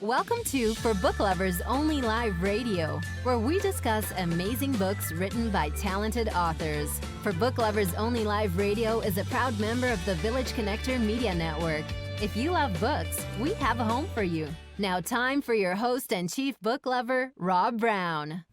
Welcome to For Book Lovers Only Live Radio, where we discuss amazing books written by talented authors. For Book Lovers Only Live Radio is a proud member of the Village Connector Media Network. If you love books, we have a home for you. Now time for your host and chief book lover, Rob Brown.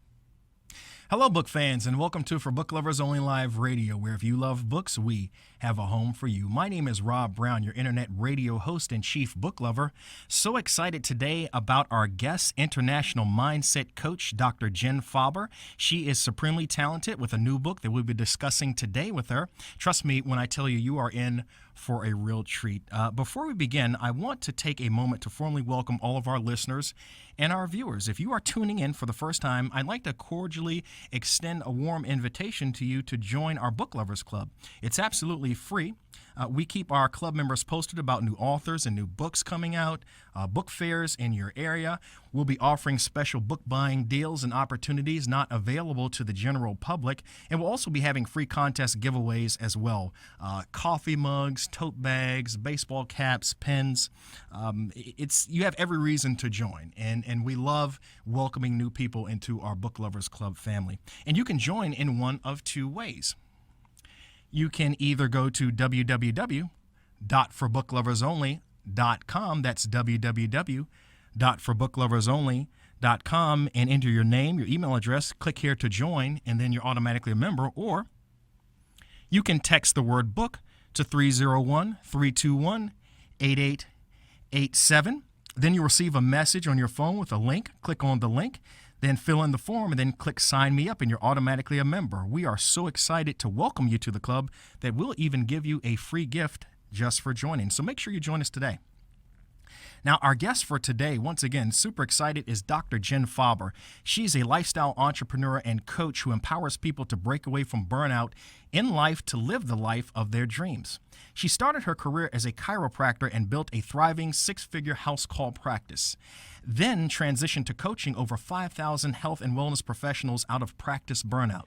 Hello, book fans, and welcome to For Book Lovers Only Live Radio, where if you love books, we have a home for you. My name is Rob Brown, your internet radio host and chief book lover. So excited today about our guest, international mindset coach, Dr. Jen Faber. She is supremely talented with a new book that we'll be discussing today with her. Trust me when I tell you, you are in for a real treat. Before we begin, I want to take a moment to formally welcome all of our listeners and our viewers. If you are tuning in for the first time, I'd like to cordially extend a warm invitation to you to join our Book Lovers Club. It's absolutely free. We keep our club members posted about new authors and new books coming out, book fairs in your area. We'll be offering special book buying deals and opportunities not available to the general public. And we'll also be having free contest giveaways as well. Coffee mugs, tote bags, baseball caps, pens. You have every reason to join. And we love welcoming new people into our Book Lovers Club family. And you can join in one of two ways. You can either go to www.forbookloversonly.com. That's www.forbookloversonly.com and enter your name, your email address, click here to join, and then you're automatically a member. Or you can text the word book to 301-321-8887. Then you'll receive a message on your phone with a link. Click on the link. Then fill in the form and then click sign me up and you're automatically a member. We are so excited to welcome you to the club that we'll even give you a free gift just for joining. So make sure you join us today. Now, our guest for today, once again, super excited, is Dr. Jen Faber. She's a lifestyle entrepreneur and coach who empowers people to break away from burnout in life to live the life of their dreams. She started her career as a chiropractor and built a thriving six-figure house call practice, then transitioned to coaching over 5,000 health and wellness professionals out of practice burnout.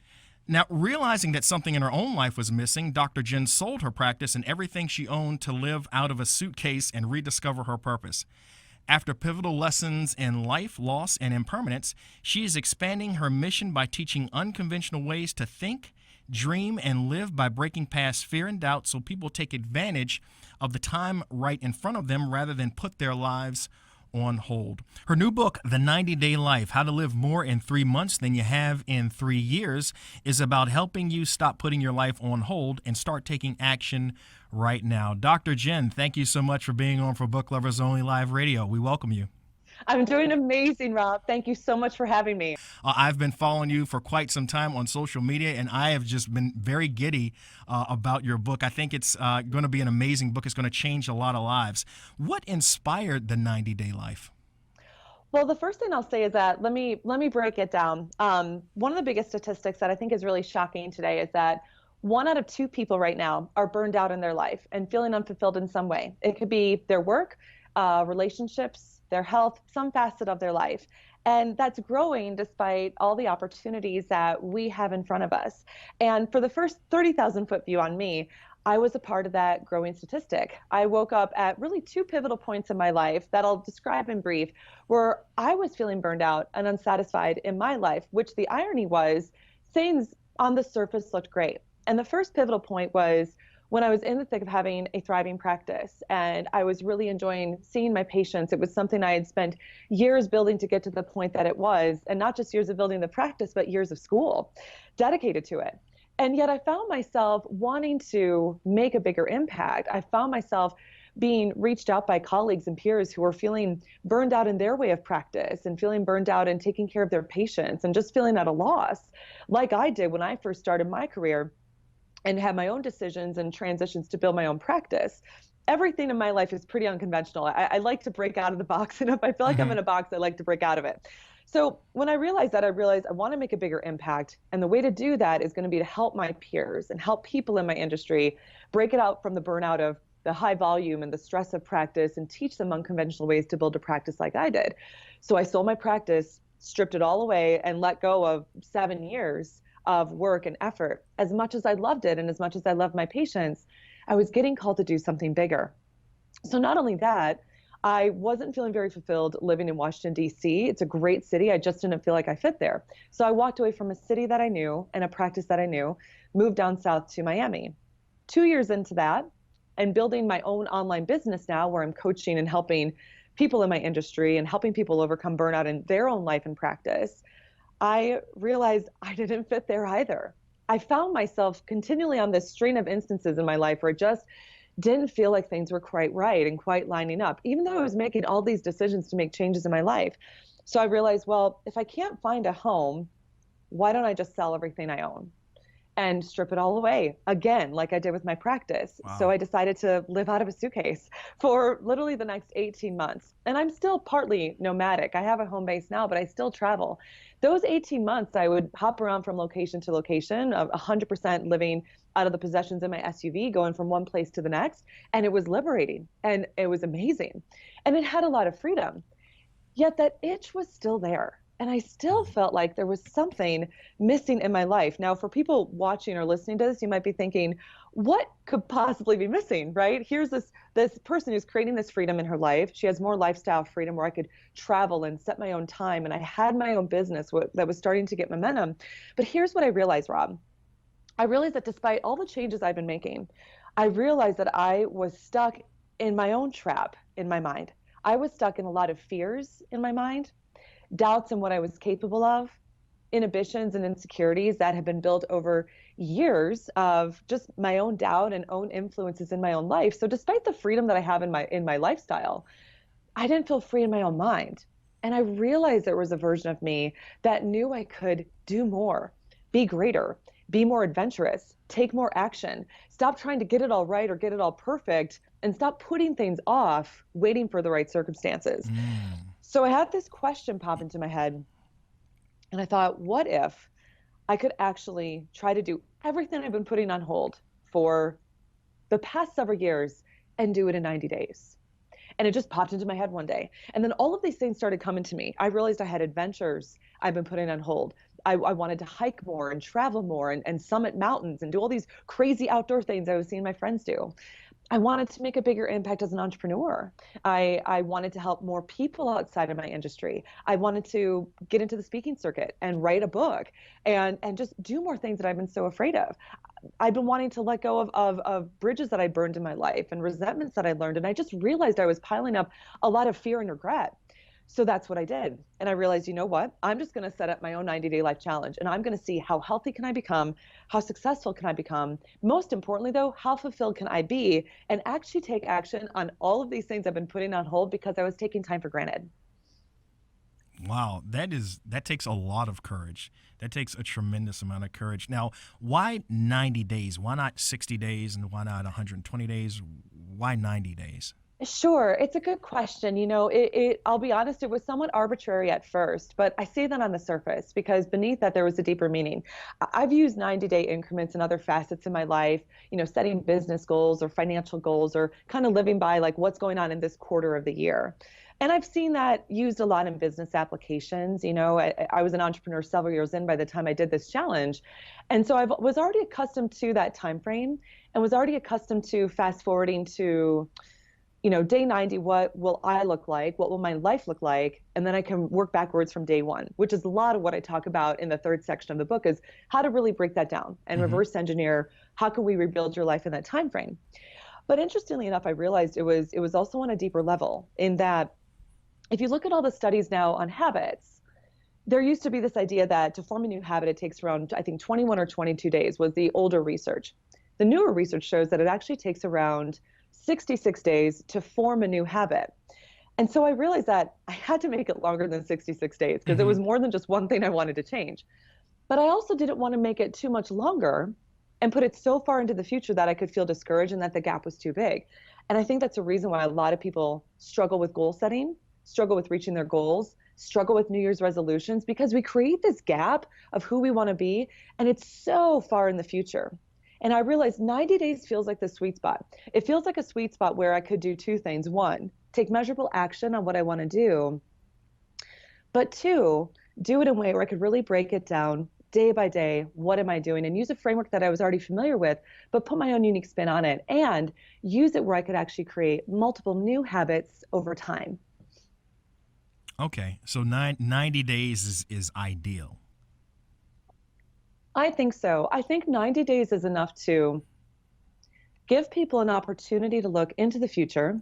Now, realizing that something in her own life was missing, Dr. Jen sold her practice and everything she owned to live out of a suitcase and rediscover her purpose. After pivotal lessons in life, loss, and impermanence, she is expanding her mission by teaching unconventional ways to think, dream, and live by breaking past fear and doubt so people take advantage of the time right in front of them rather than put their lives on hold. Her new book, The 90-Day Life, How to Live More in 3 Months Than You Have in 3 Years, is about helping you stop putting your life on hold and start taking action right now. Dr. Jen, thank you so much for being on For Book Lovers Only Live Radio. We welcome you. I'm doing amazing, Rob. Thank you so much for having me. I've been following you for quite some time on social media, and I have just been very giddy about your book. I think it's going to be an amazing book. It's going to change a lot of lives. What inspired the 90-Day Life? Well, the first thing I'll say is that let me break it down. One of the biggest statistics that I think is really shocking today is that 1 out of 2 people right now are burned out in their life and feeling unfulfilled in some way. It could be their work, relationships, their health, some facet of their life. And that's growing despite all the opportunities that we have in front of us. And for the first 30,000 foot view on me, I was a part of that growing statistic. I woke up at really 2 pivotal points in my life that I'll describe in brief, where I was feeling burned out and unsatisfied in my life, which the irony was things on the surface looked great. And the first pivotal point was when I was in the thick of having a thriving practice and I was really enjoying seeing my patients. It was something I had spent years building to get to the point that it was, and not just years of building the practice, but years of school dedicated to it. And yet I found myself wanting to make a bigger impact. I found myself being reached out by colleagues and peers who were feeling burned out in their way of practice and feeling burned out in taking care of their patients and just feeling at a loss, like I did when I first started my career and had my own decisions and transitions to build my own practice. Everything in my life is pretty unconventional. I like to break out of the box, and if I feel like I'm in a box, I like to break out of it. So when I realized that, I realized I want to make a bigger impact, and the way to do that is going to be to help my peers and help people in my industry break it out from the burnout of the high volume and the stress of practice and teach them unconventional ways to build a practice like I did. So I sold my practice, stripped it all away, and let go of 7 years of work and effort. As much as I loved it and as much as I loved my patients, I was getting called to do something bigger. So not only that, I wasn't feeling very fulfilled living in Washington, D.C. It's a great city. I just didn't feel like I fit there. So I walked away from a city that I knew and a practice that I knew, moved down south to Miami. 2 years into that, and building my own online business now where I'm coaching and helping people in my industry and helping people overcome burnout in their own life and practice, I realized I didn't fit there either. I found myself continually on this string of instances in my life where it just didn't feel like things were quite right and quite lining up, even though I was making all these decisions to make changes in my life. So I realized, well, if I can't find a home, why don't I just sell everything I own and strip it all away again, like I did with my practice? Wow. So I decided to live out of a suitcase for literally the next 18 months. And I'm still partly nomadic. I have a home base now, but I still travel. Those 18 months, I would hop around from location to location, 100% living out of the possessions in my SUV, going from one place to the next. And it was liberating and it was amazing. And it had a lot of freedom. Yet that itch was still there. And I still felt like there was something missing in my life. Now, for people watching or listening to this, you might be thinking, what could possibly be missing, right? Here's this person who's creating this freedom in her life. She has more lifestyle freedom where I could travel and set my own time. And I had my own business that was starting to get momentum. But here's what I realized, Rob. I realized that despite all the changes I've been making, I realized that I was stuck in my own trap in my mind. I was stuck in a lot of fears in my mind, doubts in what I was capable of, inhibitions and insecurities that had been built over years of just my own doubt and own influences in my own life. So despite the freedom that I have in my lifestyle, I didn't feel free in my own mind. And I realized there was a version of me that knew I could do more, be greater, be more adventurous, take more action, stop trying to get it all right or get it all perfect, and stop putting things off, waiting for the right circumstances. So I had this question pop into my head, and I thought, what if I could actually try to do everything I've been putting on hold for the past several years and do it in 90 days? And it just popped into my head one day. And then all of these things started coming to me. I realized I had adventures I've been putting on hold. I wanted to hike more and travel more and summit mountains and do all these crazy outdoor things I was seeing my friends do. I wanted to make a bigger impact as an entrepreneur. I wanted to help more people outside of my industry. I wanted to get into the speaking circuit and write a book and just do more things that I've been so afraid of. I've been wanting to let go of bridges that I burned in my life and resentments that I learned. And I just realized I was piling up a lot of fear and regret. So that's what I did. And I realized, you know what? I'm just going to set up my own 90-day life challenge. And I'm going to see how healthy can I become? How successful can I become? Most importantly, though, how fulfilled can I be? And actually take action on all of these things I've been putting on hold because I was taking time for granted. Wow, that takes a lot of courage. That takes a tremendous amount of courage. Now, why 90 days? Why not 60 days and why not 120 days? Why 90 days? Sure. It's a good question. I'll be honest, it was somewhat arbitrary at first, but I say that on the surface because beneath that there was a deeper meaning. I've used 90-day increments in other facets in my life, setting business goals or financial goals or kind of living by like what's going on in this quarter of the year. And I've seen that used a lot in business applications. I was an entrepreneur several years in by the time I did this challenge. And so I was already accustomed to that time frame and was already accustomed to fast forwarding to day 90, what will I look like? What will my life look like? And then I can work backwards from day one, which is a lot of what I talk about in the third section of the book is how to really break that down and reverse engineer. How can we rebuild your life in that time frame? But interestingly enough, I realized it was also on a deeper level in that if you look at all the studies now on habits, there used to be this idea that to form a new habit, it takes around, I think 21 or 22 days was the older research. The newer research shows that it actually takes around 66 days to form a new habit. And so I realized that I had to make it longer than 66 days because it was more than just one thing I wanted to change. But I also didn't want to make it too much longer and put it so far into the future that I could feel discouraged and that the gap was too big. And I think that's a reason why a lot of people struggle with goal setting, struggle with reaching their goals, struggle with New Year's resolutions, because we create this gap of who we want to be, and it's so far in the future. And I realized 90 days feels like the sweet spot. It feels like a sweet spot where I could do two things. One, take measurable action on what I want to do. But two, do it in a way where I could really break it down day by day, what am I doing? And use a framework that I was already familiar with, but put my own unique spin on it and use it where I could actually create multiple new habits over time. Okay, so 90 days is ideal. I think so. I think 90 days is enough to give people an opportunity to look into the future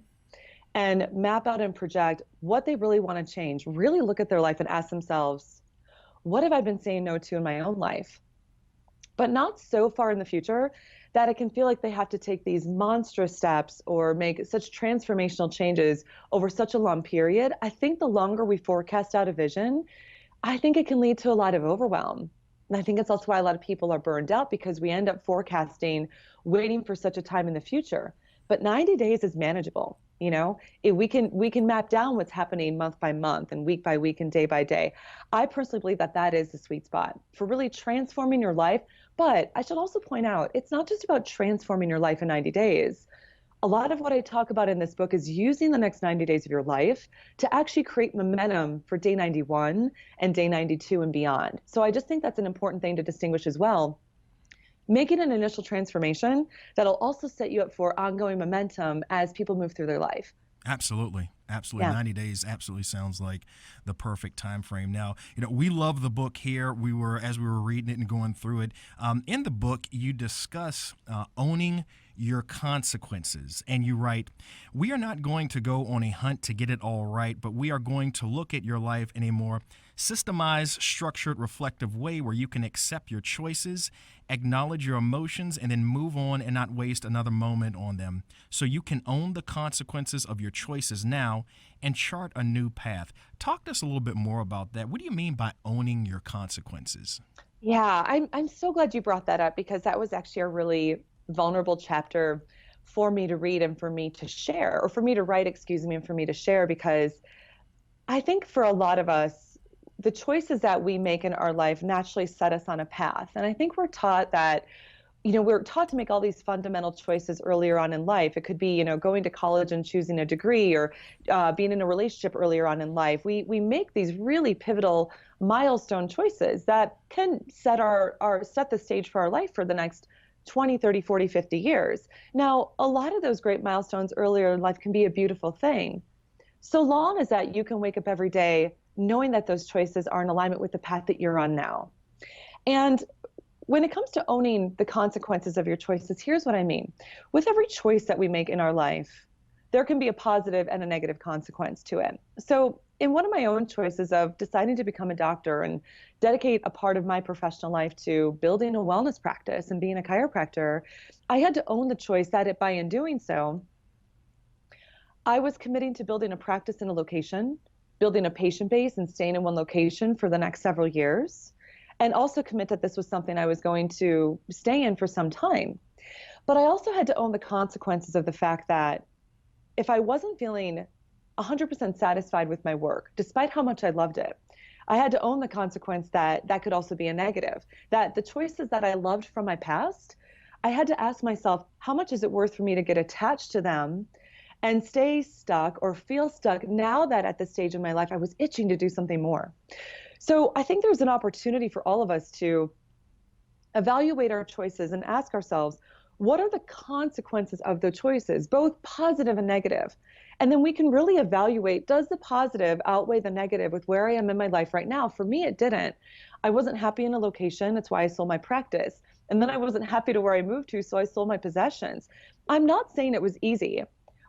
and map out and project what they really want to change. Really look at their life and ask themselves, what have I been saying no to in my own life? But not so far in the future that it can feel like they have to take these monstrous steps or make such transformational changes over such a long period. I think the longer we forecast out a vision, I think it can lead to a lot of overwhelm. And I think it's also why a lot of people are burned out, because we end up forecasting, waiting for such a time in the future. But 90 days is manageable. If we can map down what's happening month by month and week by week and day by day. I personally believe that that is the sweet spot for really transforming your life. But I should also point out, it's not just about transforming your life in 90 days. A lot of what I talk about in this book is using the next 90 days of your life to actually create momentum for day 91 and day 92 and beyond. So I just think that's an important thing to distinguish as well. Making an initial transformation that'll also set you up for ongoing momentum as people move through their life. Absolutely. Absolutely. Yeah. 90 days absolutely sounds like the perfect time frame. Now, we love the book here. As we were reading it and going through it, in the book, you discuss owning your consequences. And you write, we are not going to go on a hunt to get it all right, but we are going to look at your life in a more systemized, structured, reflective way where you can accept your choices, acknowledge your emotions, and then move on and not waste another moment on them. So you can own the consequences of your choices now and chart a new path. Talk to us a little bit more about that. What do you mean by owning your consequences? Yeah, I'm so glad you brought that up, because that was actually a really vulnerable chapter for me to read and for me to share, or for me to write, excuse me, and for me to share, because I think for a lot of us, the choices that we make in our life naturally set us on a path. And I think we're taught that, we're taught to make all these fundamental choices earlier on in life. It could be, going to college and choosing a degree, or being in a relationship earlier on in life. We make these really pivotal milestone choices that can set set the stage for our life for the next 20, 30, 40, 50 years. Now, a lot of those great milestones earlier in life can be a beautiful thing, so long as that you can wake up every day knowing that those choices are in alignment with the path that you're on now. And when it comes to owning the consequences of your choices, here's what I mean. With every choice that we make in our life, there can be a positive and a negative consequence to it. So in one of my own choices of deciding to become a doctor and dedicate a part of my professional life to building a wellness practice and being a chiropractor, I had to own the choice that by in doing so, I was committing to building a practice in a location, building a patient base and staying in one location for the next several years, and also commit that this was something I was going to stay in for some time. But I also had to own the consequences of the fact that if I wasn't feeling 100% satisfied with my work, despite how much I loved it, I had to own the consequence that that could also be a negative, that the choices that I loved from my past, I had to ask myself, how much is it worth for me to get attached to them and stay stuck or feel stuck now that at this stage in my life I was itching to do something more? So I think there's an opportunity for all of us to evaluate our choices and ask ourselves, what are the consequences of the choices, both positive and negative? And then we can really evaluate, does the positive outweigh the negative with where I am in my life right now? For me, it didn't. I wasn't happy in a location. That's why I sold my practice. And then I wasn't happy to where I moved to, so I sold my possessions. I'm not saying it was easy,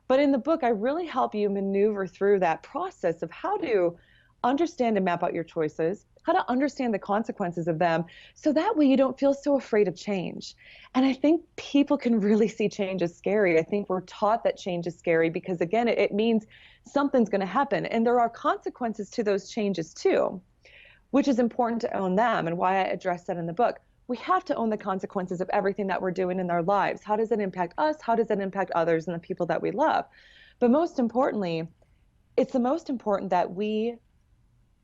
but in the book, I really help you maneuver through that process of how to understand and map out your choices, how to understand the consequences of them, so that way you don't feel so afraid of change. And I think people can really see change as scary. I think we're taught that change is scary because, again, it means something's going to happen. And there are consequences to those changes too, which is important to own them, and why I address that in the book. We have to own the consequences of everything that we're doing in our lives. How does it impact us? How does it impact others and the people that we love? But most importantly, it's the most important that we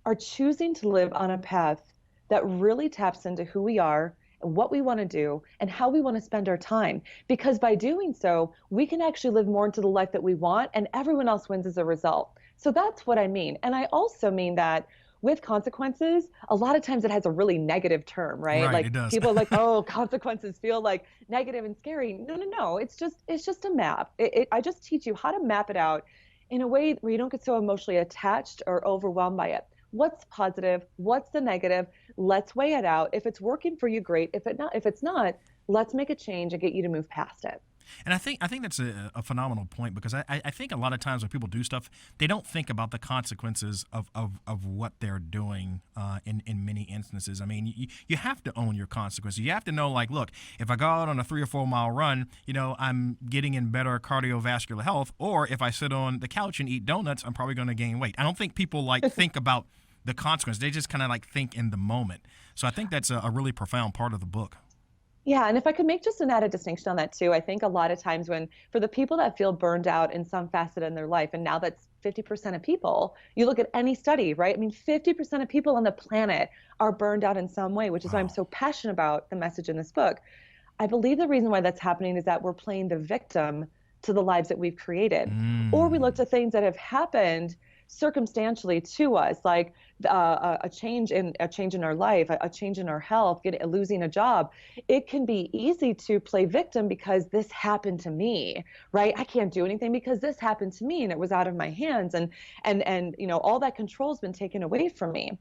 are choosing to live on a path that really taps into who we are and what we want to do and how we want to spend our time. Because by doing so, we can actually live more into the life that we want, and everyone else wins as a result. So that's what I mean. And I also mean that with consequences, a lot of times it has a really negative term, right? Right, it Like does. people are like, oh, consequences feel like negative and scary. No, no, no. It's just a map. I just teach you how to map it out in a way where you don't get so emotionally attached or overwhelmed by it. What's positive? What's the negative? Let's weigh it out. If it's working for you, great. If it's not, let's make a change and get you to move past it. And I think that's a phenomenal point, because I think a lot of times when people do stuff, they don't think about the consequences of what they're doing in many instances. I mean, you have to own your consequences. You have to know, like, look, if I go out on a 3 or 4 mile run, I'm getting in better cardiovascular health, or if I sit on the couch and eat donuts, I'm probably going to gain weight. I don't think people think about the consequence. They just kind of think in the moment. So I think that's a really profound part of the book. Yeah, and if I could make just an added distinction on that too, I think a lot of times for the people that feel burned out in some facet in their life, and now that's 50% of people, you look at any study, right? I mean, 50% of people on the planet are burned out in some way, which is why I'm Wow. so passionate about the message in this book. I believe the reason why that's happening is that we're playing the victim to the lives that we've created. Or we look Mm. to things that have happened circumstantially to us, like a change in our life, a change in our health, losing a job. It can be easy to play victim because this happened to me, right? I can't do anything because this happened to me and it was out of my hands, and all that control's been taken away from me.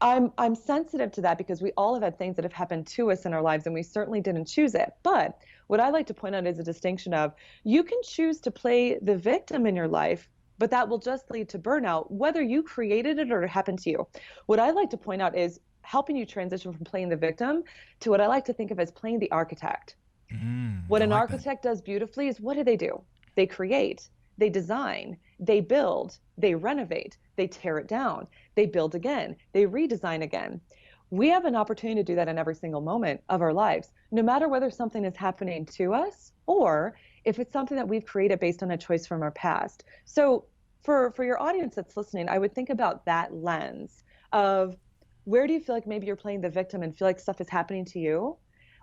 I'm sensitive to that because we all have had things that have happened to us in our lives and we certainly didn't choose it. But what I like to point out is a distinction of, you can choose to play the victim in your life, but that will just lead to burnout, whether you created it or it happened to you. What I like to point out is helping you transition from playing the victim to what I like to think of as playing the architect. What I an like that. architect does beautifully is, what do? They create, they design, they build, they renovate, they tear it down, they build again, they redesign again. We have an opportunity to do that in every single moment of our lives, no matter whether something is happening to us or if it's something that we've created based on a choice from our past. So for your audience that's listening, I would think about that lens of, where do you feel like maybe you're playing the victim and feel like stuff is happening to you?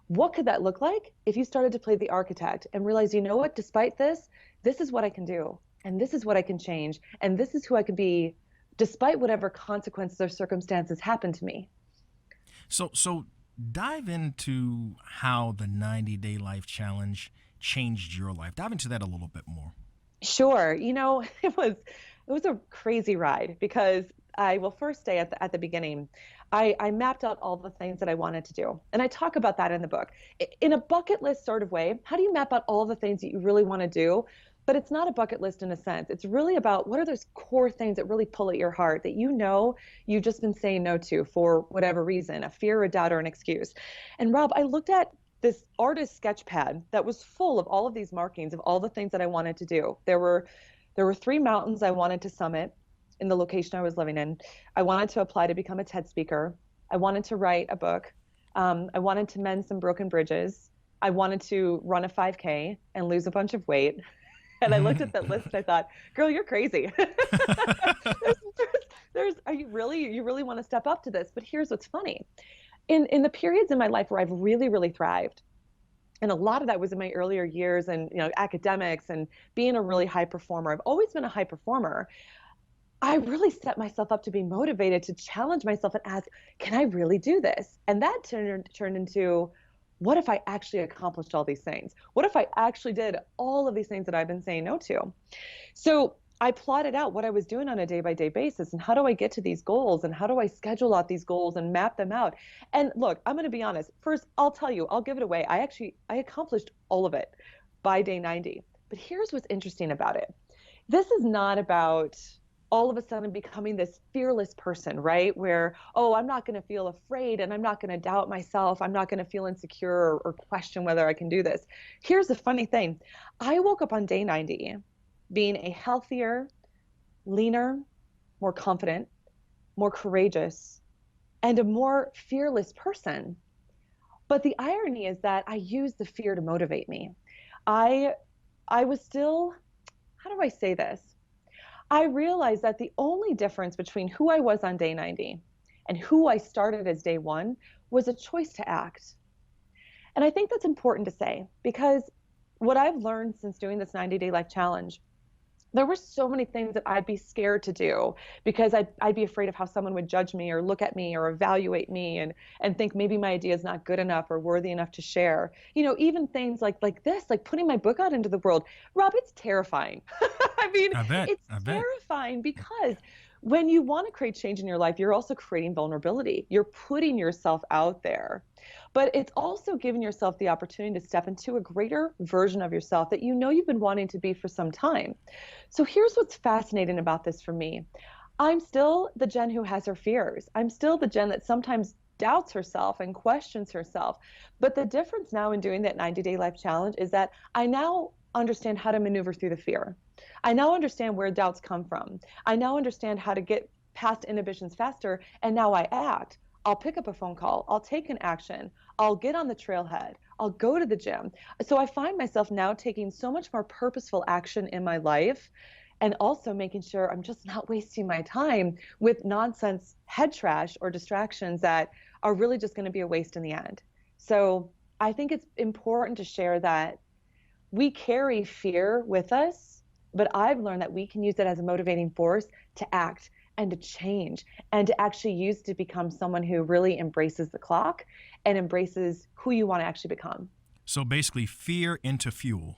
What could that look like if you started to play the architect and realize, you know what, despite this is what I can do, and this is what I can change, and this is who I could be, despite whatever consequences or circumstances happen to me. So dive into how the 90-day life challenge changed your life. Dive into that a little bit more. Sure. It was a crazy ride because I will first say at the beginning, I mapped out all the things that I wanted to do. And I talk about that in the book. In a bucket list sort of way, how do you map out all the things that you really want to do? But it's not a bucket list in a sense. It's really about, what are those core things that really pull at your heart that you've just been saying no to for whatever reason, a fear, a doubt, or an excuse. And Rob, I looked at this artist sketch pad that was full of all of these markings of all the things that I wanted to do. There were 3 mountains I wanted to summit in the location I was living in. I wanted to apply to become a TED speaker. I wanted to write a book. I wanted to mend some broken bridges. I wanted to run a 5K and lose a bunch of weight. And I looked at that list and I thought, girl, you're crazy. Are you really want to step up to this? But here's what's funny. In the periods in my life where I've really, really thrived, and a lot of that was in my earlier years and academics and being a really high performer. I've always been a high performer. I really set myself up to be motivated to challenge myself and ask, can I really do this? And that turned into, what if I actually accomplished all these things? What if I actually did all of these things that I've been saying no to? So I plotted out what I was doing on a day by day basis and how do I get to these goals and how do I schedule out these goals and map them out? And look, I'm going to be honest. First, I'll tell you, I'll give it away. I accomplished all of it by day 90. But here's what's interesting about it. This is not about all of a sudden becoming this fearless person, right? Where, oh, I'm not going to feel afraid and I'm not going to doubt myself. I'm not going to feel insecure or question whether I can do this. Here's the funny thing. I woke up on day 90 being a healthier, leaner, more confident, more courageous, and a more fearless person. But the irony is that I used the fear to motivate me. I I was still, how do I say this? I realized that the only difference between who I was on day 90 and who I started as day one was a choice to act. And I think that's important to say because what I've learned since doing this 90-day life challenge there were so many things that I'd be scared to do because I'd be afraid of how someone would judge me or look at me or evaluate me and think maybe my idea is not good enough or worthy enough to share. Even things like this, like putting my book out into the world. Rob, it's terrifying. I mean, I bet. it's I bet. terrifying because when you want to create change in your life, you're also creating vulnerability. You're putting yourself out there. But it's also giving yourself the opportunity to step into a greater version of yourself that you've been wanting to be for some time. So here's what's fascinating about this for me. I'm still the Jen who has her fears. I'm still the Jen that sometimes doubts herself and questions herself. But the difference now in doing that 90-day life challenge is that I now understand how to maneuver through the fear. I now understand where doubts come from. I now understand how to get past inhibitions faster, and now I act. I'll pick up a phone call. I'll take an action. I'll get on the trailhead. I'll go to the gym. So I find myself now taking so much more purposeful action in my life and also making sure I'm just not wasting my time with nonsense head trash or distractions that are really just going to be a waste in the end. So I think it's important to share that we carry fear with us, but I've learned that we can use it as a motivating force to act and to change and to actually use to become someone who really embraces the clock and embraces who you want to actually become. So basically, fear into fuel.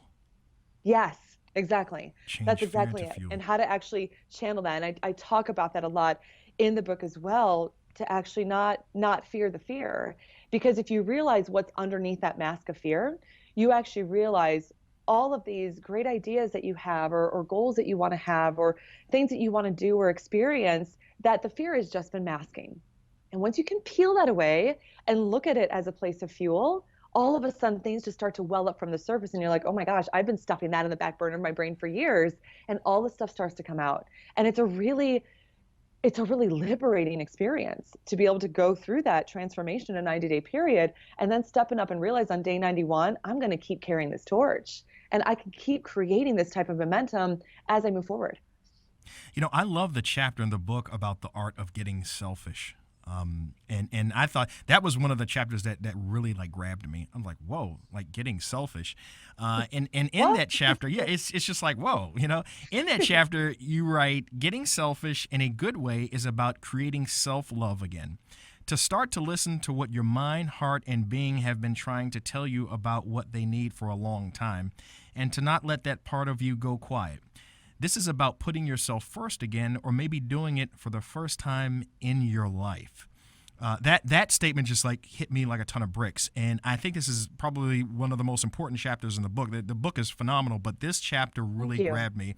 Yes, exactly. Change That's fear exactly into it. fuel. And how to actually channel that. And I talk about that a lot in the book as well, to actually not fear the fear. Because if you realize what's underneath that mask of fear, you actually realize all of these great ideas that you have or goals that you want to have or things that you want to do or experience that the fear has just been masking. And once you can peel that away and look at it as a place of fuel, all of a sudden things just start to well up from the surface and you're like, oh my gosh, I've been stuffing that in the back burner of my brain for years, and all the stuff starts to come out. And it's a really liberating experience to be able to go through that transformation in a 90-day period and then stepping up and realize on day 91, I'm going to keep carrying this torch and I can keep creating this type of momentum as I move forward. I love the chapter in the book about the art of getting selfish. And I thought that was one of the chapters that really like grabbed me. I'm like, whoa, like getting selfish. And in that chapter, yeah, it's just like, whoa, in that chapter, you write, getting selfish in a good way is about creating self-love again. To start to listen to what your mind, heart, and being have been trying to tell you about what they need for a long time, and to not let that part of you go quiet. This is about putting yourself first again, or maybe doing it for the first time in your life. That statement just like hit me like a ton of bricks. And I think this is probably one of the most important chapters in the book. The book is phenomenal, but this chapter really grabbed me.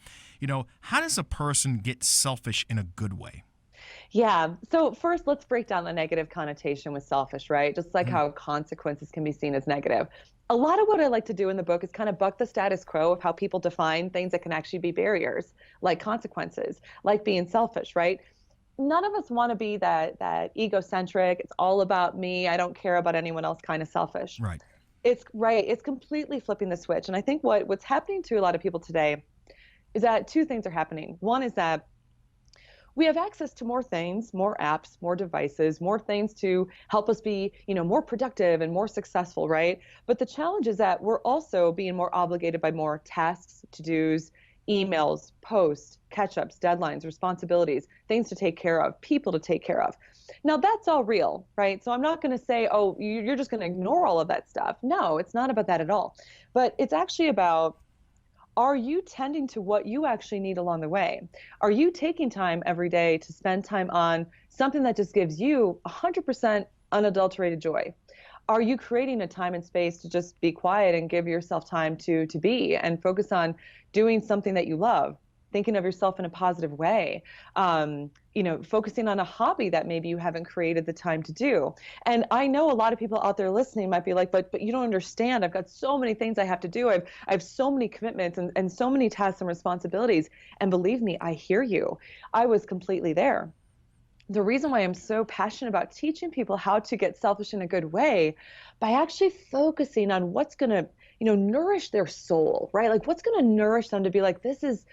How does a person get selfish in a good way? Yeah. So first, let's break down the negative connotation with selfish, right? Just like Mm. how consequences can be seen as negative. A lot of what I like to do in the book is kind of buck the status quo of how people define things that can actually be barriers, like consequences, like being selfish, right? None of us want to be that egocentric, it's all about me, I don't care about anyone else kind of selfish. Right. It's right. It's completely flipping the switch. And I think what's happening to a lot of people today is that two things are happening. One is that we have access to more things, more apps, more devices, more things to help us be, more productive and more successful, right? But the challenge is that we're also being more obligated by more tasks, to-dos, emails, posts, catch-ups, deadlines, responsibilities, things to take care of, people to take care of. Now that's all real, right? So I'm not going to say, oh, you're just going to ignore all of that stuff. No, it's not about that at all. But it's actually about, are you tending to what you actually need along the way? Are you taking time every day to spend time on something that just gives you 100% unadulterated joy? Are you creating a time and space to just be quiet and give yourself time to be and focus on doing something that you love, thinking of yourself in a positive way, focusing on a hobby that maybe you haven't created the time to do? And I know a lot of people out there listening might be like, but you don't understand. I've got so many things I have to do. I have so many commitments and so many tasks and responsibilities. And believe me, I hear you. I was completely there. The reason why I'm so passionate about teaching people how to get selfish in a good way, by actually focusing on what's going to, nourish their soul, right? Like what's going to nourish them to be like, this is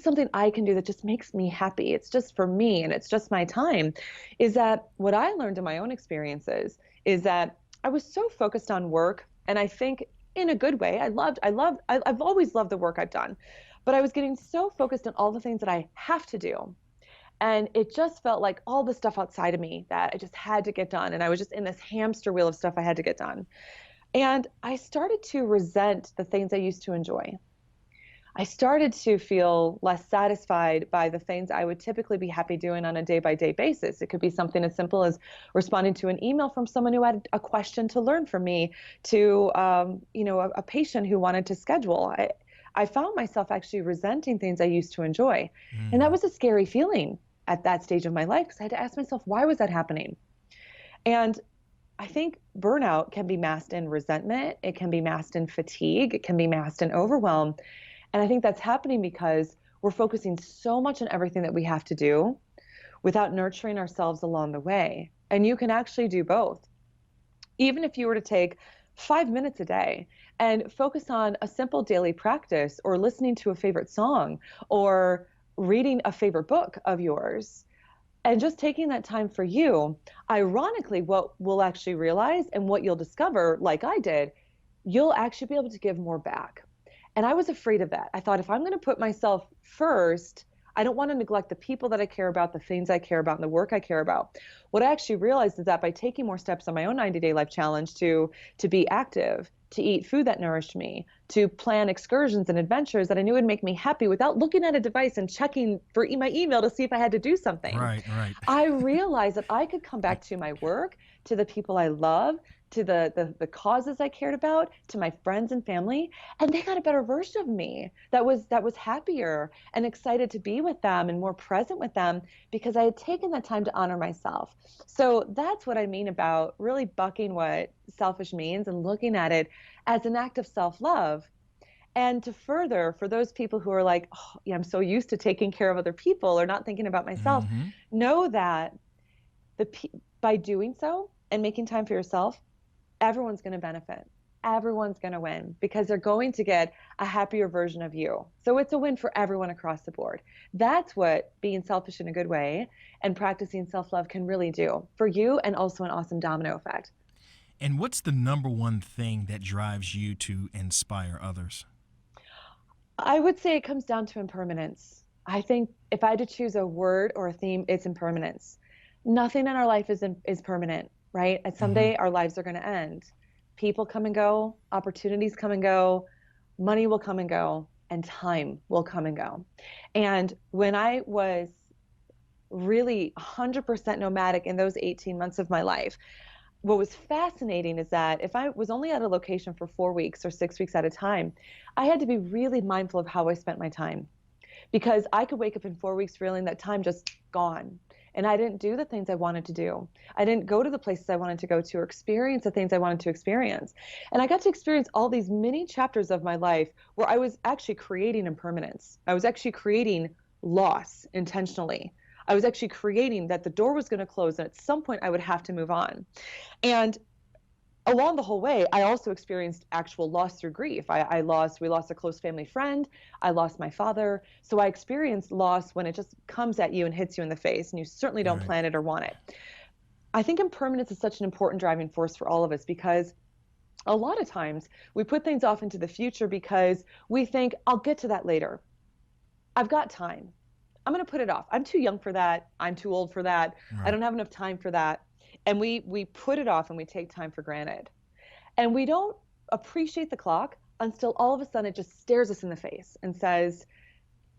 something I can do that just makes me happy. It's just for me and it's just my time. Is that what I learned in my own experiences is that I was so focused on work, and I think in a good way, I've always loved the work I've done. But I was getting so focused on all the things that I have to do. And it just felt like all the stuff outside of me that I just had to get done. And I was just in this hamster wheel of stuff I had to get done. And I started to resent the things I used to enjoy. I started to feel less satisfied by the things I would typically be happy doing on a day by day basis. It could be something as simple as responding to an email from someone who had a question to learn from me, to a patient who wanted to schedule. I found myself actually resenting things I used to enjoy. And that was a scary feeling at that stage of my life, because I had to ask myself, why was that happening? And I think burnout can be masked in resentment. It can be masked in fatigue. It can be masked in overwhelm. And I think that's happening because we're focusing so much on everything that we have to do without nurturing ourselves along the way. And you can actually do both. Even if you were to take 5 minutes a day and focus on a simple daily practice, or listening to a favorite song, or reading a favorite book of yours, and just taking that time for you, ironically, what we'll actually realize and what you'll discover, like I did, you'll actually be able to give more back. And I was afraid of that. I thought, if I'm going to put myself first, I don't want to neglect the people that I care about, the things I care about, and the work I care about. What I actually realized is that by taking more steps on my own 90-day life challenge to be active, to eat food that nourished me, to plan excursions and adventures that I knew would make me happy without looking at a device and checking for my email to see if I had to do something. Right. I realized that I could come back to my work, to the people I love, to the causes I cared about, to my friends and family, and they got a better version of me that was happier and excited to be with them and more present with them, because I had taken that time to honor myself. So that's what I mean about really bucking what selfish means and looking at it as an act of self-love. And to further, for those people who are like, oh, yeah, I'm so used to taking care of other people or not thinking about myself, know that by doing so and making time for yourself, everyone's going to benefit. Everyone's going to win, because they're going to get a happier version of you. So it's a win for everyone across the board. That's what being selfish in a good way and practicing self-love can really do for you, and also an awesome domino effect. And what's the number one thing that drives you to inspire others? I would say it comes down to impermanence. I think if I had to choose a word or a theme, it's impermanence. Nothing in our life is permanent, right? And someday our lives are going to end. People come and go, opportunities come and go, money will come and go, and time will come and go. And when I was really 100% nomadic in those 18 months of my life, what was fascinating is that if I was only at a location for 4 weeks or 6 weeks at a time, I had to be really mindful of how I spent my time, because I could wake up in 4 weeks feeling that time just gone. And I didn't do the things I wanted to do. I didn't go to the places I wanted to go to, or experience the things I wanted to experience. And I got to experience all these mini chapters of my life where I was actually creating impermanence. I was actually creating loss intentionally. I was actually creating that the door was going to close, and at some point I would have to move on. And along the whole way, I also experienced actual loss through grief. We lost a close family friend. I lost my father. So I experienced loss when it just comes at you and hits you in the face, and you certainly don't plan it or want it. I think impermanence is such an important driving force for all of us, because a lot of times we put things off into the future because we think, I'll get to that later. I've got time. I'm going to put it off. I'm too young for that. I'm too old for that. I don't have enough time for that. And we put it off, and we take time for granted. And we don't appreciate the clock until all of a sudden it just stares us in the face and says,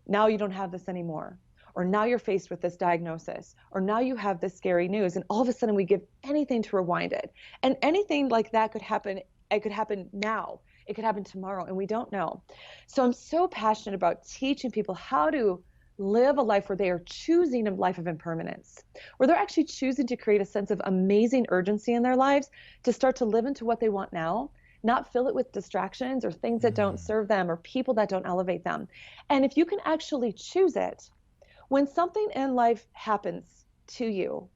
now you don't have this anymore. Or now you're faced with this diagnosis. Or now you have this scary news. And all of a sudden we give anything to rewind it. And anything like that could happen. It could happen now. It could happen tomorrow. And we don't know. So I'm so passionate about teaching people how to live a life where they are choosing a life of impermanence, where they're actually choosing to create a sense of amazing urgency in their lives to start to live into what they want now, not fill it with distractions or things that don't serve them or people that don't elevate them. And if you can actually choose it, when something in life happens to you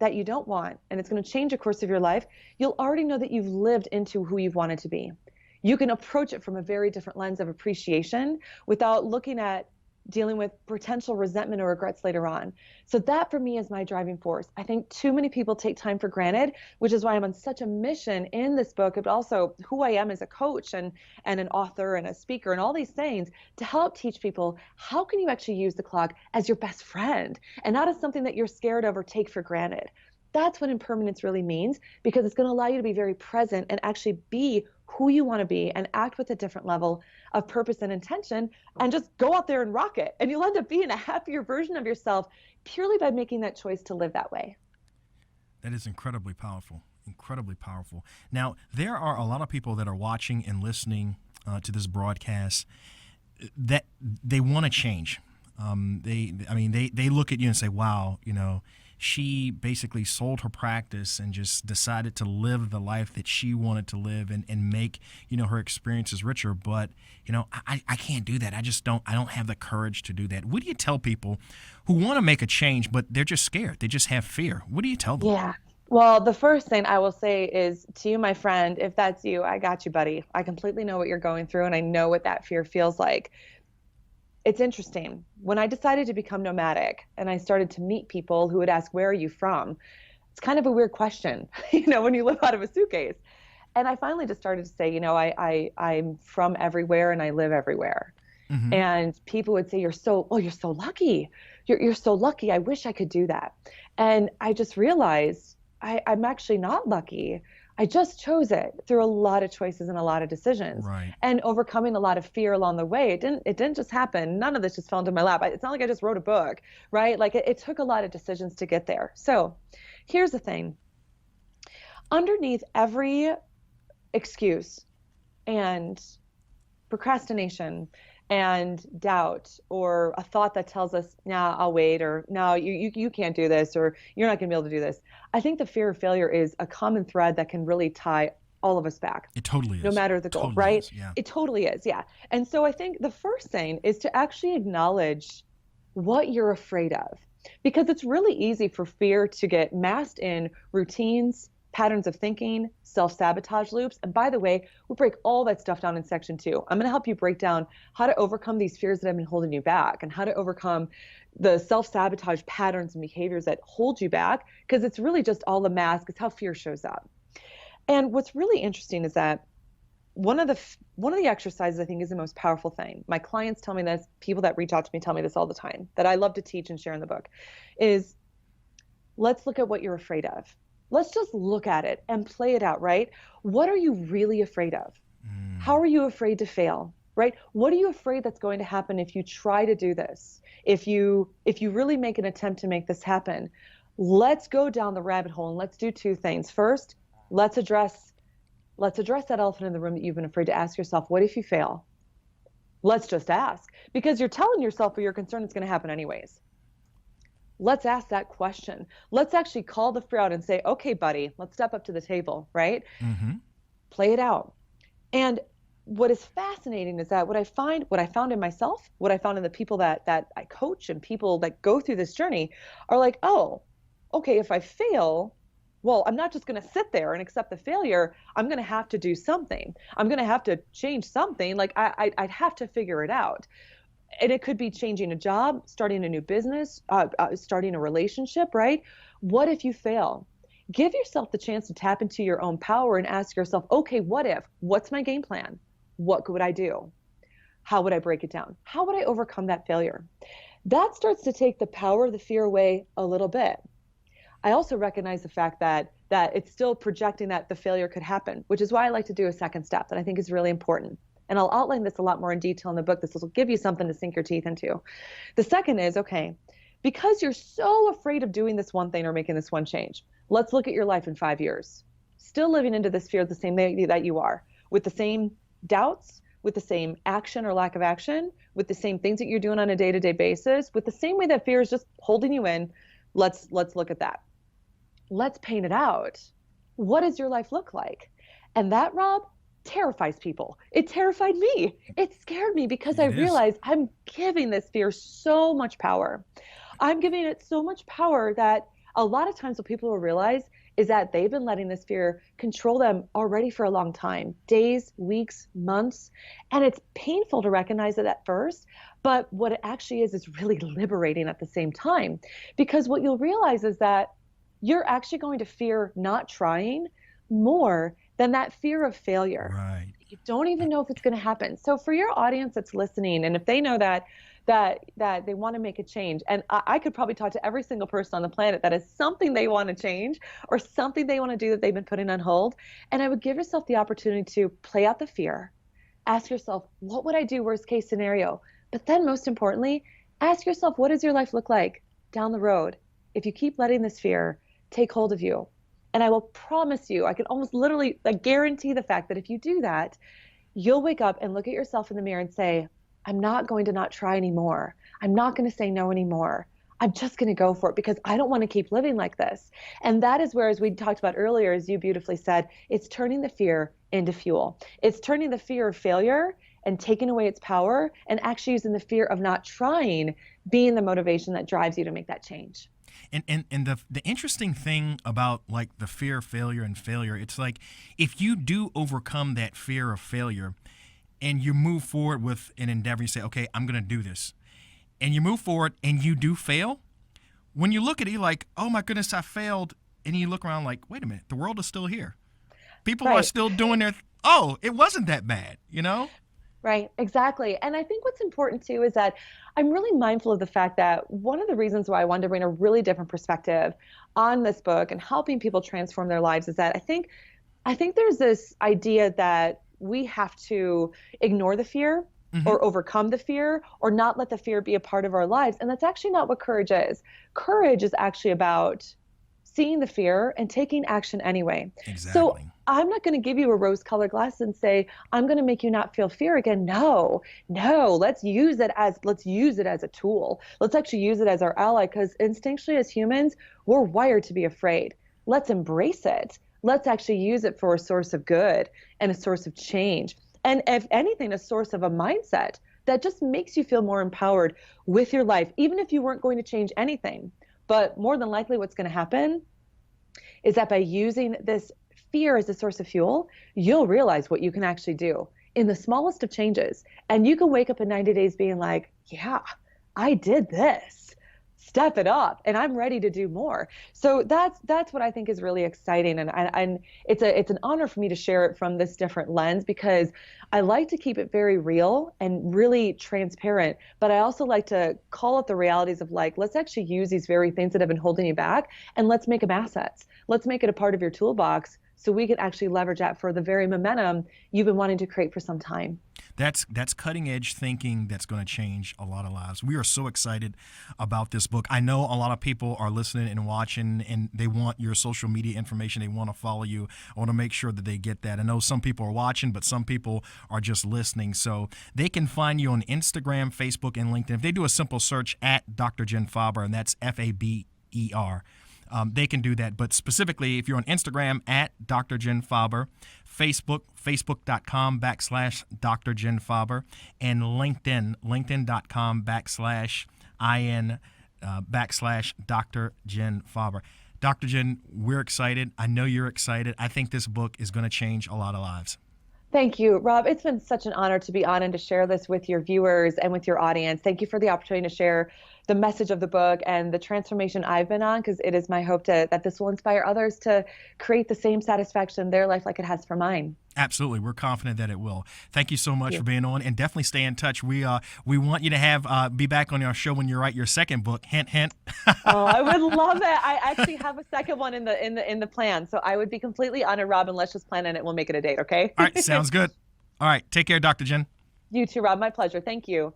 that you don't want, and it's going to change the course of your life, you'll already know that you've lived into who you've wanted to be. You can approach it from a very different lens of appreciation without looking at dealing with potential resentment or regrets later on. So that for me is my driving force. I think too many people take time for granted, which is why I'm on such a mission in this book, but also who I am as a coach and an author and a speaker and all these things to help teach people how can you actually use the clock as your best friend and not as something that you're scared of or take for granted. That's what impermanence really means, because it's going to allow you to be very present and actually be who you want to be and act with a different level of purpose and intention and just go out there and rock it. And you'll end up being a happier version of yourself purely by making that choice to live that way. That is incredibly powerful, incredibly powerful. Now, there are a lot of people that are watching and listening to this broadcast that they want to change. They look at you and say, wow, she basically sold her practice and just decided to live the life that she wanted to live and make, her experiences richer. But, I can't do that. I don't have the courage to do that. What do you tell people who want to make a change, but they're just scared? They just have fear. What do you tell them? Yeah. Well, the first thing I will say is to you, my friend, if that's you, I got you, buddy. I completely know what you're going through and I know what that fear feels like. It's interesting. When I decided to become nomadic and I started to meet people who would ask, where are you from? It's kind of a weird question, when you live out of a suitcase. And I finally just started to say, I'm from everywhere and I live everywhere. Mm-hmm. And people would say, you're so lucky. You're so lucky. I wish I could do that. And I just realized I'm actually not lucky. I just chose it through a lot of choices and a lot of decisions, right, and overcoming a lot of fear along the way. It didn't just happen. None of this just fell into my lap. It's not like I just wrote a book, right? Like it took a lot of decisions to get there. So here's the thing. Underneath every excuse and procrastination and doubt or a thought that tells us, nah, I'll wait, or no, you can't do this, or you're not going to be able to do this. I think the fear of failure is a common thread that can really tie all of us back. It totally is. No matter the goal, totally right? Is, yeah. It totally is, yeah. And so I think the first thing is to actually acknowledge what you're afraid of, because it's really easy for fear to get masked in routines, patterns of thinking, self-sabotage loops. And by the way, we'll break all that stuff down in section 2. I'm going to help you break down how to overcome these fears that have been holding you back and how to overcome the self-sabotage patterns and behaviors that hold you back, because it's really just all the mask. It's how fear shows up. And what's really interesting is that one of the exercises I think is the most powerful thing. My clients tell me this, people that reach out to me tell me this all the time, that I love to teach and share in the book, is let's look at what you're afraid of. Let's just look at it and play it out, right? What are you really afraid of? How are you afraid to fail, right? What are you afraid that's going to happen if you try to do this? If you really make an attempt to make this happen? Let's go down the rabbit hole and let's do 2 things. First, let's address that elephant in the room that you've been afraid to ask yourself. What if you fail? Let's just ask, because you're telling yourself or you're concerned it's going to happen anyways. Let's ask that question. Let's actually call the fear out and say, okay, buddy, let's step up to the table, right? Mm-hmm. Play it out. And what is fascinating is that what I found in myself, what I found in the people that I coach and people that go through this journey are like, oh, okay, if I fail, well, I'm not just going to sit there and accept the failure. I'm going to have to do something. I'm going to have to change something. Like I'd have to figure it out. And it could be changing a job, starting a new business, starting a relationship, right? What if you fail? Give yourself the chance to tap into your own power and ask yourself, okay, what if? What's my game plan? What would I do? How would I break it down? How would I overcome that failure? That starts to take the power of the fear away a little bit. I also recognize the fact that it's still projecting that the failure could happen, which is why I like to do a second step that I think is really important. And I'll outline this a lot more in detail in the book. This will give you something to sink your teeth into. The second is, okay, because you're so afraid of doing this one thing or making this one change, let's look at your life in 5 years. Still living into this fear the same way that you are, with the same doubts, with the same action or lack of action, with the same things that you're doing on a day-to-day basis, with the same way that fear is just holding you in. Let's look at that. Let's paint it out. What does your life look like? And that, Rob, terrifies people. It terrified me. It scared me because I realized I'm giving this fear so much power. I'm giving it so much power that a lot of times what people will realize is that they've been letting this fear control them already for a long time, days, weeks, months. And it's painful to recognize it at first, but what it actually is really liberating at the same time. Because what you'll realize is that you're actually going to fear not trying more than that fear of failure. Right. You don't even know if it's going to happen. So for your audience that's listening, and if they know that they want to make a change, and I could probably talk to every single person on the planet that is something they want to change or something they want to do that they've been putting on hold, and I would give yourself the opportunity to play out the fear, ask yourself, what would I do worst case scenario? But then most importantly, ask yourself, what does your life look like down the road if you keep letting this fear take hold of you? And I will promise you, I can almost literally guarantee the fact that if you do that, you'll wake up and look at yourself in the mirror and say, I'm not going to not try anymore. I'm not going to say no anymore. I'm just going to go for it because I don't want to keep living like this. And that is where, as we talked about earlier, as you beautifully said, it's turning the fear into fuel. It's turning the fear of failure and taking away its power and actually using the fear of not trying being the motivation that drives you to make that change. And the interesting thing about like the fear of failure and failure, it's like if you do overcome that fear of failure and you move forward with an endeavor, you say, okay, I'm going to do this. And you move forward and you do fail. When you look at it, you're like, oh my goodness, I failed. And you look around like, wait a minute, the world is still here. People are still doing it wasn't that bad, you know? Right, exactly. And I think what's important too is that I'm really mindful of the fact that one of the reasons why I wanted to bring a really different perspective on this book and helping people transform their lives is that I think there's this idea that we have to ignore the fear or overcome the fear or not let the fear be a part of our lives. And that's actually not what courage is. Courage is actually about seeing the fear and taking action anyway. Exactly. So I'm not going to give you a rose-colored glasses and say, I'm going to make you not feel fear again. No, let's use it as a tool. Let's actually use it as our ally because instinctually as humans, we're wired to be afraid. Let's embrace it. Let's actually use it for a source of good and a source of change. And if anything, a source of a mindset that just makes you feel more empowered with your life, even if you weren't going to change anything. But more than likely what's going to happen is that by using this fear as a source of fuel, you'll realize what you can actually do in the smallest of changes. And you can wake up in 90 days being like, yeah, I did this. Step it up and I'm ready to do more. So that's what I think is really exciting. And it's an honor for me to share it from this different lens because I like to keep it very real and really transparent, but I also like to call out the realities of like, let's actually use these very things that have been holding you back and let's make them assets. Let's make it a part of your toolbox so we can actually leverage that for the very momentum you've been wanting to create for some time. That's cutting edge thinking that's going to change a lot of lives. We are so excited about this book. I know a lot of people are listening and watching and they want your social media information. They want to follow you. I want to make sure that they get that. I know some people are watching, but some people are just listening. So they can find you on Instagram, Facebook, and LinkedIn. If they do a simple search at Dr. Jen Faber, and that's Faber, they can do that. But specifically, if you're on Instagram at Dr. Jen Faber, Facebook, facebook.com/Dr. Jen Faber, and LinkedIn, linkedin.com/IN/Dr. Jen Faber. Dr. Jen, we're excited. I know you're excited. I think this book is going to change a lot of lives. Thank you, Rob. It's been such an honor to be on and to share this with your viewers and with your audience. Thank you for the opportunity to share the message of the book and the transformation I've been on, because it is my hope that this will inspire others to create the same satisfaction in their life like it has for mine. Absolutely. We're confident that it will. Thank you so much for being on, and definitely stay in touch. We want you to be back on our show when you write your second book. Hint, hint. Oh, I would love it. I actually have a second one in the plan, so I would be completely honored, Rob, and let's just plan on it. We'll make it a date, okay? All right. Sounds good. All right. Take care, Dr. Jen. You too, Rob. My pleasure. Thank you.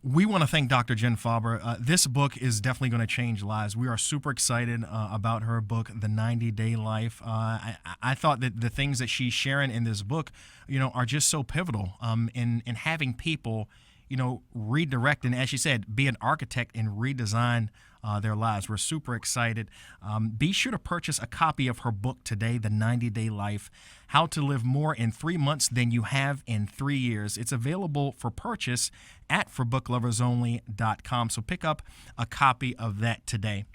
We want to thank Dr. Jen Faber. This book is definitely going to change lives. We are super excited about her book, The 90-Day Life. I thought that the things that she's sharing in this book, are just so pivotal in having people, redirect and, as she said, be an architect and redesign their lives. We're super excited. Be sure to purchase a copy of her book today, The 90-Day Life, How to Live More in 3 Months Than You Have in 3 Years. It's available for purchase at forbookloversonly.com. So pick up a copy of that today.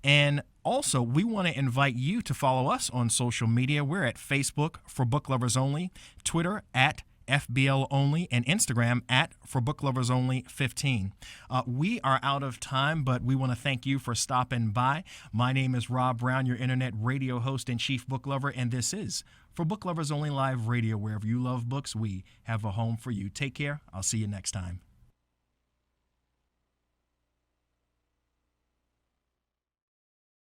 And also, we want to invite you to follow us on social media. We're at Facebook for Book Lovers Only, Twitter at FBL Only, and Instagram at For Book Lovers Only 15. We are out of time, but we want to thank you for stopping by. My name is Rob Brown, your internet radio host and chief book lover, and this is For Book Lovers Only Live Radio. Wherever you love books, we have a home for you. Take care. I'll see you next time.